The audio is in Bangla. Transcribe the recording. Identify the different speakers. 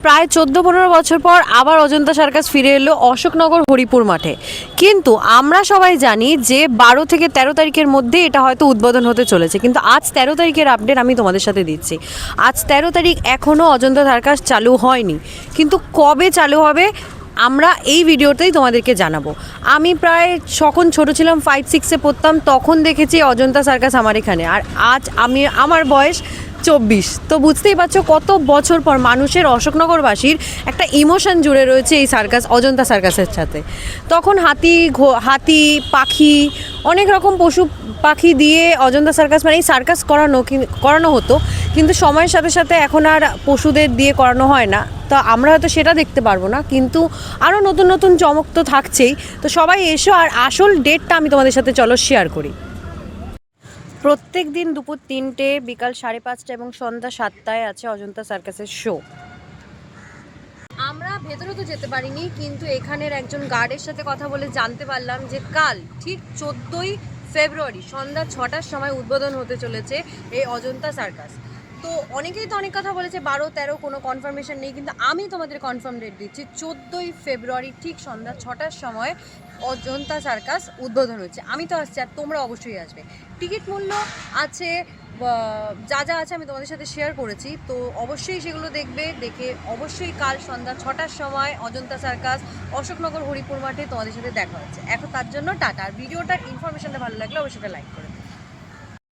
Speaker 1: প্রায় 14-15 বছর পর আবার অজন্তা সার্কাস ফিরে এলো অশোকনগর হরিপুর মাঠে। কিন্তু আমরা সবাই জানি যে 12 থেকে 13 তারিখের মধ্যে এটা হয়তো উদ্বোধন হতে চলেছে, কিন্তু আজ 13 তারিখের আপডেট আমি তোমাদের সাথে দিচ্ছি। আজ 13 তারিখ, এখনও অজন্তা সার্কাস চালু হয়নি, কিন্তু কবে চালু হবে আমরা এই ভিডিওতেই তোমাদেরকে জানাবো। আমি প্রায় যখন ছোটো ছিলাম 5-6-এ পড়তাম তখন দেখেছি অজন্তা সার্কাস আমার এখানে, আর আজ আমার বয়স 24। তো বুঝতেই পারছো কত বছর পর মানুষের, অশোকনগরবাসীর একটা ইমোশন জুড়ে রয়েছে এই সার্কাস, অজন্তা সার্কাসের সাথে। তখন হাতি পাখি, অনেক রকম পশু পাখি দিয়ে অজন্তা সার্কাস মানে এই সার্কাস করানো হতো, কিন্তু সময়ের সাথে সাথে এখন আর পশুদের দিয়ে করানো হয় না। তো আমরা হয়তো সেটা দেখতে পারবো না, কিন্তু আরও নতুন নতুন চমক তো থাকছেই। তো সবাই এসো, আর আসল ডেটটা আমি তোমাদের সাথে চলো শেয়ার করি। প্রত্যেক দিন দুপুর 3টে, বিকাল 5:30 এবং সন্ধ্যা 7টায় আছে অজন্তা সার্কাসের শো। আমরা ভেতরে তো যেতে পারিনি, কিন্তু এখানের একজন গার্ডের সাথে কথা বলে জানতে পারলাম যে কাল ঠিক 14ই ফেব্রুয়ারি সন্ধ্যা 6টার সময় উদ্বোধন হতে চলেছে এই অজন্তা সার্কাস। তো অনেকেই তো অনেক কথা বলেছে 12-13, কোনো কনফার্মেশন নেই, কিন্তু আমি তোমাদের কনফার্ম ডেট দিচ্ছি 14ই ফেব্রুয়ারি ঠিক সন্ধ্যা 6টার সময় অজন্তা সার্কাস উদ্বোধন হচ্ছে। আমি তো আসছি, আর তোমরা অবশ্যই আসবে। টিকিট মূল্য আছে, যা যা আছে আমি তোমাদের সাথে শেয়ার করেছি, তো অবশ্যই সেগুলো দেখে অবশ্যই কাল সন্ধ্যা 6টার সময় অজন্তা সার্কাস অশোকনগর হরিপুর মাঠে তোমাদের সাথে দেখা হচ্ছে। এখন তার জন্য টাটা। আর ভিডিওটার ইনফরমেশনটা ভালো লাগলে অবশ্যই লাইক করে